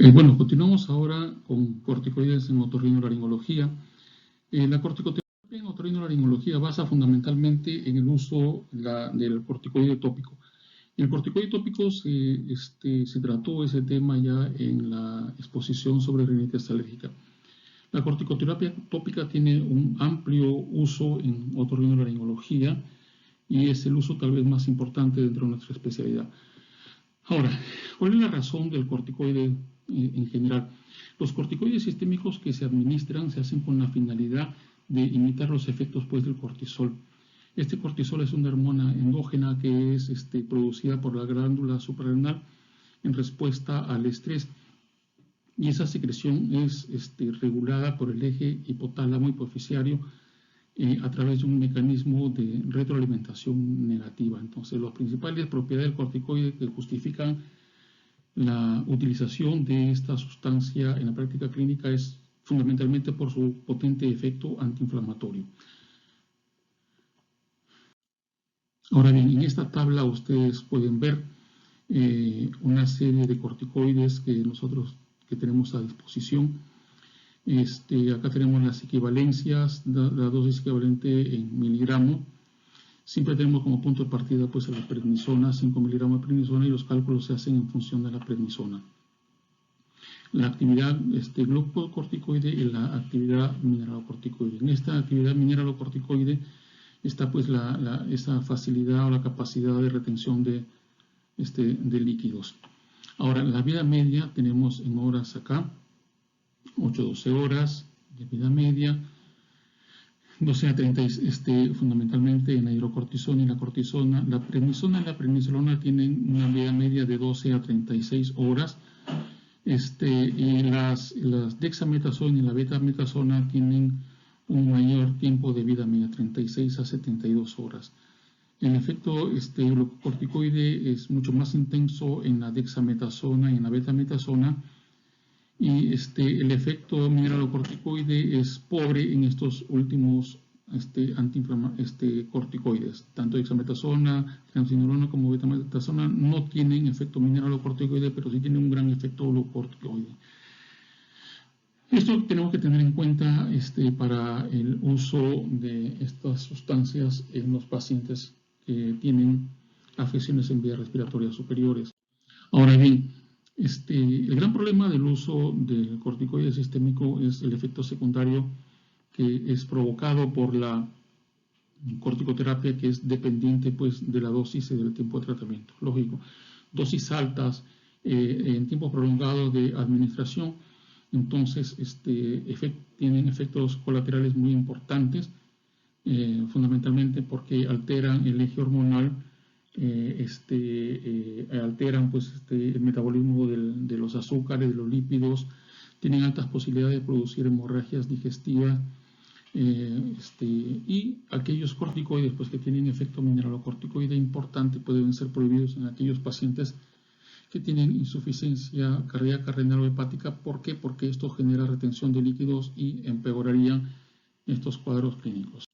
Bueno, continuamos ahora con corticoides en otorrinolaringología. La corticoterapia en otorrinolaringología basa fundamentalmente en el uso del corticoide tópico. En el corticoide tópico se trató ese tema ya en la exposición sobre rinitis alérgica. La corticoterapia tópica tiene un amplio uso en otorrinolaringología y es el uso tal vez más importante dentro de nuestra especialidad. Ahora, ¿cuál es la razón del corticoide en general? Los corticoides sistémicos que se administran se hacen con la finalidad de imitar los efectos del cortisol. Este cortisol es una hormona endógena que es producida por la glándula suprarrenal en respuesta al estrés. Y esa secreción es regulada por el eje hipotálamo hipoficiario a través de un mecanismo de retroalimentación negativa. Entonces, las principales propiedades del corticoide que justifican la utilización de esta sustancia en la práctica clínica es fundamentalmente por su potente efecto antiinflamatorio. Ahora bien, en esta tabla ustedes pueden ver una serie de corticoides que tenemos a disposición. Acá tenemos las equivalencias, la dosis equivalente en miligramo. Siempre tenemos como punto de partida a la prednisona, 5 miligramos de prednisona, y los cálculos se hacen en función de la prednisona. La actividad glucocorticoide y la actividad mineralocorticoide. En esta actividad mineralocorticoide está esa facilidad o la capacidad de retención de líquidos. Ahora, la vida media tenemos en horas acá, 8-12 horas de vida media, 12 a 30 fundamentalmente en la hidrocortisona y la cortisona. La prednisona y la prednisolona tienen una vida media de 12 a 36 horas. Y las dexametasona y la betametasona tienen un mayor tiempo de vida media, 36 a 72 horas. El efecto glucocorticoide es mucho más intenso en la dexametasona y en la betametasona, y el efecto mineralocorticoide es pobre en estos últimos corticoides. Tanto dexametasona, triamcinolona como betametasona no tienen efecto mineralocorticoide, pero sí tienen un gran efecto glucocorticoide. Esto tenemos que tener en cuenta para el uso de estas sustancias en los pacientes que tienen afecciones en vías respiratorias superiores. Ahora bien, el gran problema del uso del corticoide sistémico es el efecto secundario que es provocado por la corticoterapia, que es dependiente de la dosis y del tiempo de tratamiento. Lógico, dosis altas en tiempo prolongado de administración, entonces tienen efectos colaterales muy importantes, fundamentalmente porque alteran el eje hormonal, alteran el metabolismo de los azúcares, de los lípidos, tienen altas posibilidades de producir hemorragias digestivas, y aquellos corticoides que tienen efecto mineralocorticoide importante pueden ser prohibidos en aquellos pacientes que tienen insuficiencia cardíaca, renal o hepática. ¿Por qué? Porque esto genera retención de líquidos y empeoraría estos cuadros clínicos.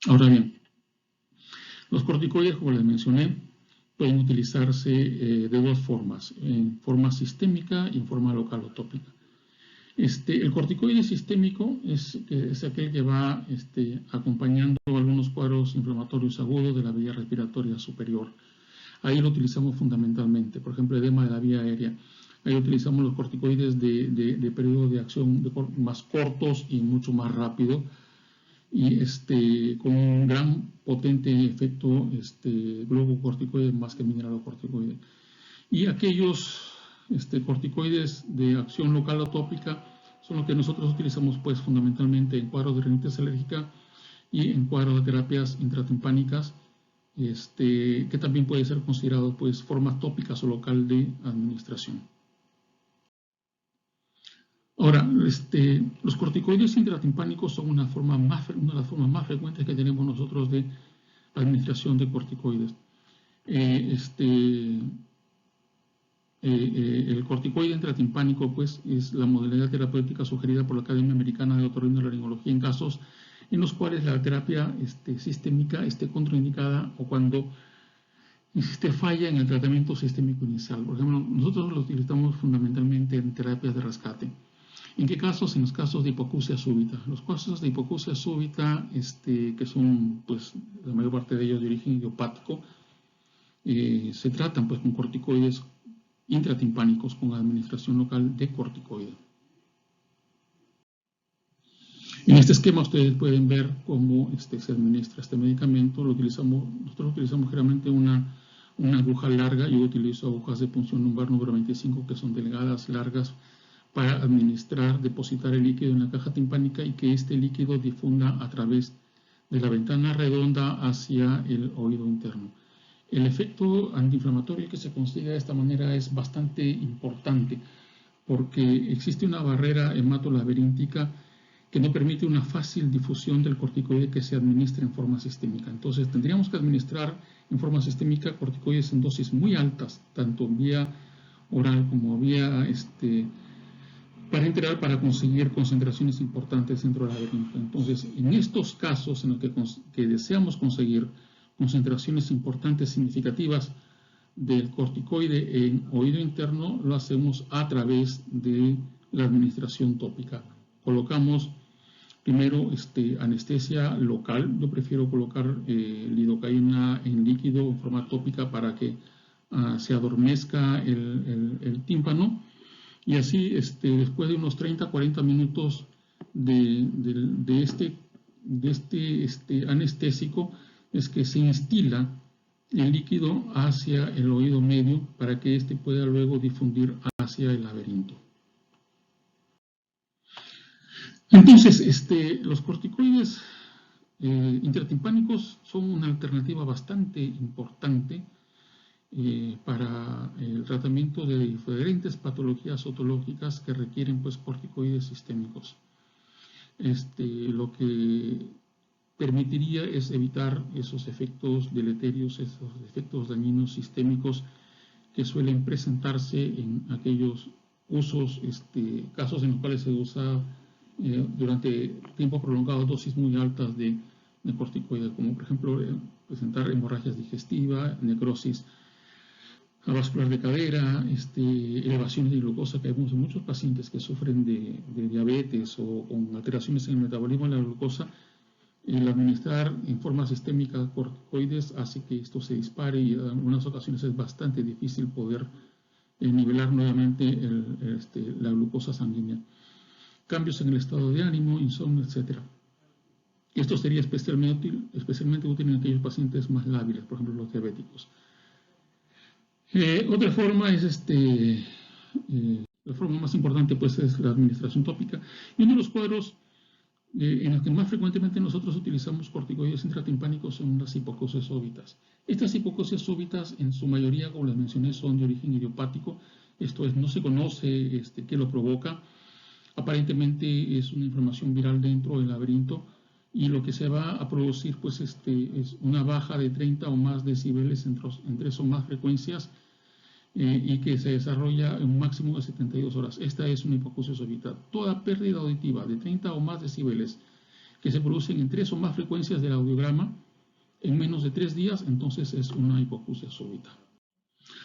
Ahora bien, los corticoides, como les mencioné, pueden utilizarse de dos formas, en forma sistémica y en forma local o tópica. El corticoide sistémico es aquel que va acompañando algunos cuadros inflamatorios agudos de la vía respiratoria superior. Ahí lo utilizamos fundamentalmente, por ejemplo, edema de la vía aérea. Ahí utilizamos los corticoides de periodo de acción más cortos y mucho más rápido, y con un gran potente efecto glucocorticoide más que mineralocorticoide. Y aquellos corticoides de acción local o tópica son los que nosotros utilizamos fundamentalmente en cuadros de rinitis alérgica y en cuadros de terapias intratimpánicas, que también puede ser considerado formas tópicas o local de administración. Ahora, los corticoides intratimpánicos son una de las formas más frecuentes que tenemos nosotros de administración de corticoides. El corticoide intratimpánico es la modalidad terapéutica sugerida por la Academia Americana de Otorrinolaringología en casos en los cuales la terapia sistémica esté contraindicada o cuando existe falla en el tratamiento sistémico inicial. Por ejemplo, nosotros lo utilizamos fundamentalmente en terapias de rescate. ¿En qué casos? En los casos de hipoacusia súbita. Los casos de hipoacusia súbita, que son, pues, la mayor parte de ellos de origen idiopático, se tratan, pues, con corticoides intratimpánicos, con administración local de corticoide. En este esquema ustedes pueden ver cómo se administra este medicamento. Nosotros utilizamos generalmente una aguja larga. Yo utilizo agujas de punción lumbar número 25, que son delgadas, largas, para administrar, depositar el líquido en la caja timpánica y que este líquido difunda a través de la ventana redonda hacia el oído interno. El efecto antiinflamatorio que se consigue de esta manera es bastante importante porque existe una barrera hematolaberíntica que no permite una fácil difusión del corticoide que se administre en forma sistémica. Entonces tendríamos que administrar en forma sistémica corticoides en dosis muy altas, tanto vía oral como vía parenteral, para conseguir concentraciones importantes dentro del laberinto. Entonces, en estos casos en los que deseamos conseguir concentraciones importantes, significativas del corticoide en oído interno, lo hacemos a través de la administración tópica. Colocamos primero anestesia local. Yo prefiero colocar lidocaína en líquido en forma tópica para que se adormezca el tímpano. Y así, después de unos 30-40 minutos de este anestésico, es que se instila el líquido hacia el oído medio para que pueda luego difundir hacia el laberinto. Entonces, los corticoides intratimpánicos son una alternativa bastante importante para el tratamiento de diferentes patologías otológicas que requieren, pues, corticoides sistémicos. Lo que permitiría es evitar esos efectos deleterios, esos efectos dañinos sistémicos que suelen presentarse en aquellos usos, casos en los cuales se usa durante tiempo prolongado dosis muy altas de corticoides, como por ejemplo presentar hemorragias digestivas, necrosis vascular de cadera, elevaciones de glucosa, que vemos en muchos pacientes que sufren de diabetes o con alteraciones en el metabolismo de la glucosa. El administrar en forma sistémica corticoides hace que esto se dispare y en algunas ocasiones es bastante difícil poder nivelar nuevamente la glucosa sanguínea. Cambios en el estado de ánimo, insomnio, etc. Esto sería especialmente útil en aquellos pacientes más lábiles, por ejemplo los diabéticos. Otra forma es la forma más importante, pues, es la administración tópica. Y uno de los cuadros en los que más frecuentemente nosotros utilizamos corticoides intratimpánicos son las hipoacusias súbitas. Estas hipoacusias súbitas, en su mayoría, como les mencioné, son de origen idiopático. Esto es, no se conoce qué lo provoca. Aparentemente es una inflamación viral dentro del laberinto, y lo que se va a producir, pues, es una baja de 30 o más decibeles en 3 o más frecuencias, y que se desarrolla en un máximo de 72 horas. Esta es una hipoacusia súbita. Toda pérdida auditiva de 30 o más decibeles que se producen en 3 o más frecuencias del audiograma en menos de 3 días, entonces es una hipoacusia súbita.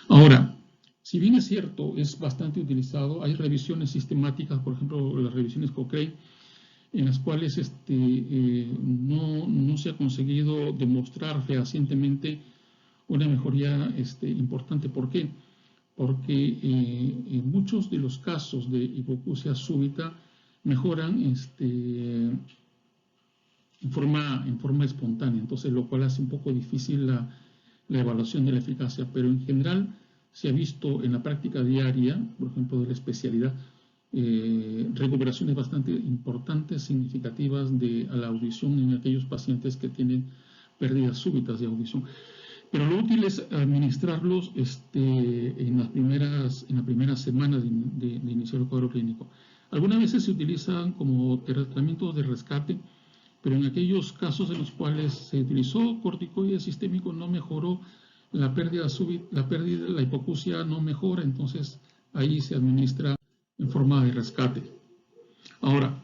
Ahora, si bien es cierto, es bastante utilizado, hay revisiones sistemáticas, por ejemplo, las revisiones Cochrane, en las cuales no se ha conseguido demostrar fehacientemente una mejoría importante. ¿Por qué? Porque en muchos de los casos de hipoacusia súbita mejoran en forma espontánea, entonces lo cual hace un poco difícil la evaluación de la eficacia, pero en general se ha visto en la práctica diaria, por ejemplo de la especialidad, recuperaciones bastante importantes, significativas de la audición en aquellos pacientes que tienen pérdidas súbitas de audición. Pero lo útil es administrarlos en las primeras semanas de iniciar el cuadro clínico. Algunas veces se utilizan como tratamientos de rescate, pero en aquellos casos en los cuales se utilizó corticoide sistémico no mejoró, la hipoacusia no mejora, entonces ahí se administra en forma de rescate. Ahora,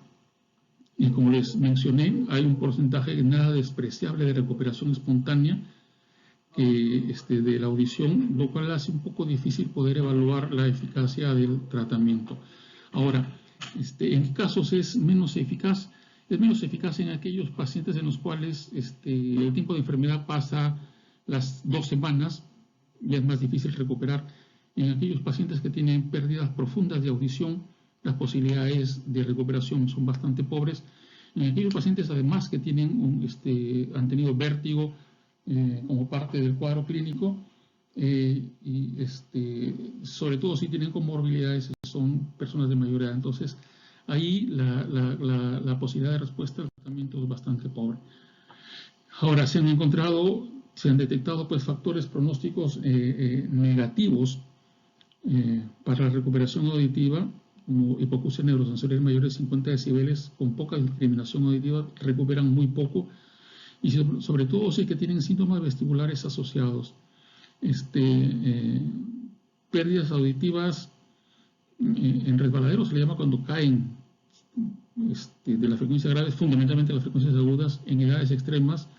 como les mencioné, hay un porcentaje nada despreciable de recuperación espontánea de la audición, lo cual hace un poco difícil poder evaluar la eficacia del tratamiento. Ahora, ¿en qué casos es menos eficaz? Es menos eficaz en aquellos pacientes en los cuales el tiempo de enfermedad pasa las 2 semanas y es más difícil recuperar. En aquellos pacientes que tienen pérdidas profundas de audición, las posibilidades de recuperación son bastante pobres. En aquellos pacientes, además, que tienen han tenido vértigo como parte del cuadro clínico, y sobre todo si tienen comorbilidades y son personas de mayor edad. Entonces, ahí la posibilidad de respuesta al tratamiento es bastante pobre. Ahora, se han detectado pues factores pronósticos negativos para la recuperación auditiva, como hipoacusia neurosensorial mayores de 50 decibeles, con poca discriminación auditiva, recuperan muy poco, y sobre todo si es que tienen síntomas vestibulares asociados. Pérdidas auditivas en resbaladeros se le llama cuando caen de la frecuencia grave, fundamentalmente las frecuencias agudas en edades extremas,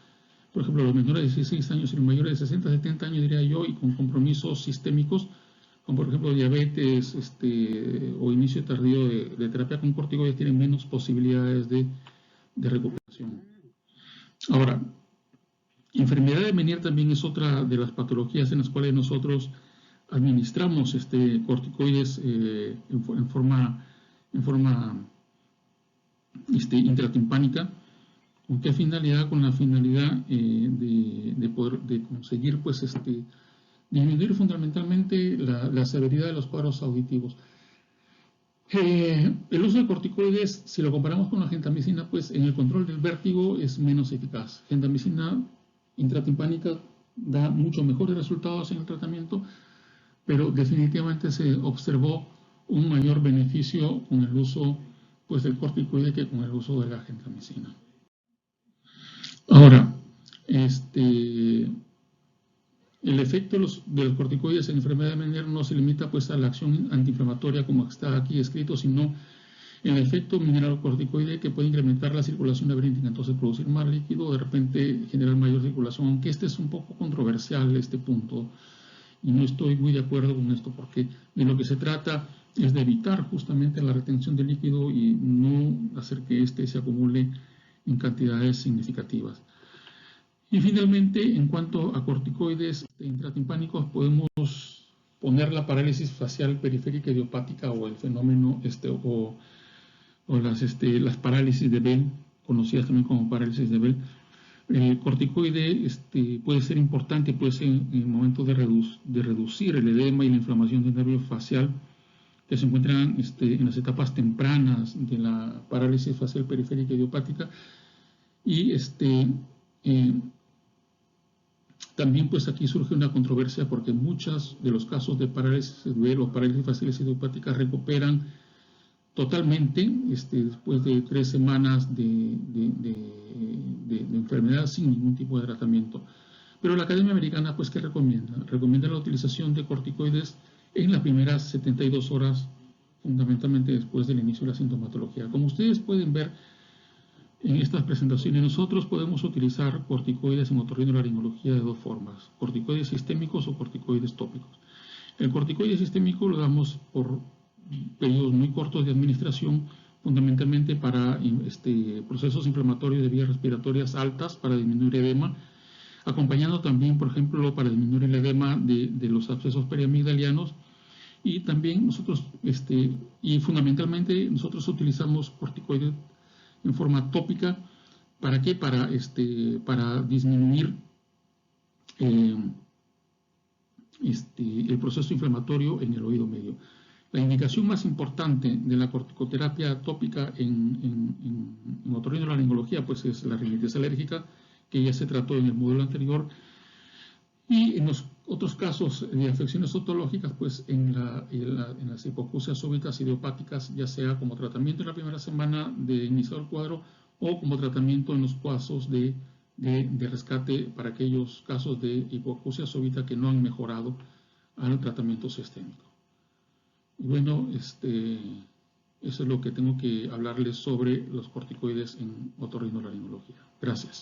por ejemplo, los menores de 16 años y los mayores de 60, 70 años, diría yo, y con compromisos sistémicos, como por ejemplo diabetes o inicio tardío de terapia con corticoides, tienen menos posibilidades de recuperación. Ahora, enfermedad de Meniere también es otra de las patologías en las cuales nosotros administramos corticoides en forma intratimpánica. ¿Con qué finalidad? Con la finalidad de conseguir pues, disminuir fundamentalmente la severidad de los cuadros auditivos. El uso de corticoides, si lo comparamos con la gentamicina, pues en el control del vértigo es menos eficaz. Gentamicina intratimpánica da mucho mejores resultados en el tratamiento, pero definitivamente se observó un mayor beneficio con el uso pues, del corticoide que con el uso de la gentamicina. Ahora, el efecto de los corticoides en enfermedad de Meniere no se limita pues, a la acción antiinflamatoria como está aquí escrito, sino el efecto mineralocorticoide que puede incrementar la circulación laberintica, entonces producir más líquido, de repente generar mayor circulación, aunque es un poco controversial este punto, y no estoy muy de acuerdo con esto, porque de lo que se trata es de evitar justamente la retención de líquido y no hacer que se acumule en cantidades significativas. Y finalmente, en cuanto a corticoides intratimpánicos, podemos poner la parálisis facial periférica idiopática o el fenómeno o las parálisis de Bell, conocidas también como parálisis de Bell. El corticoide puede ser importante, puede ser en el momento de reducir el edema y la inflamación del nervio facial que se encuentran en las etapas tempranas de la parálisis facial periférica idiopática. Y también pues aquí surge una controversia porque muchos de los casos de parálisis de Bell o parálisis faciales idiopáticas recuperan totalmente después de 3 semanas de enfermedad sin ningún tipo de tratamiento. Pero la Academia Americana, pues, ¿qué recomienda? Recomienda la utilización de corticoides en las primeras 72 horas, fundamentalmente después del inicio de la sintomatología. Como ustedes pueden ver en estas presentaciones, nosotros podemos utilizar corticoides en otorrinolaringología de 2 formas, corticoides sistémicos o corticoides tópicos. El corticoide sistémico lo damos por periodos muy cortos de administración, fundamentalmente para procesos inflamatorios de vías respiratorias altas para disminuir edema, acompañando también, por ejemplo, para disminuir el edema de los abscesos periamigdalianos, y también nosotros, y fundamentalmente nosotros utilizamos corticoides en forma tópica. ¿Para qué? Para disminuir el proceso inflamatorio en el oído medio. La indicación más importante de la corticoterapia tópica en otorrinolaringología pues es la rinitis alérgica, que ya se trató en el módulo anterior, y en los otros casos de afecciones otológicas, pues en las hipoacusias súbitas idiopáticas, ya sea como tratamiento en la primera semana de iniciar el cuadro o como tratamiento en los casos de rescate para aquellos casos de hipoacusia súbita que no han mejorado al tratamiento sistémico. Y bueno, eso es lo que tengo que hablarles sobre los corticoides en otorrinolaringología. Gracias.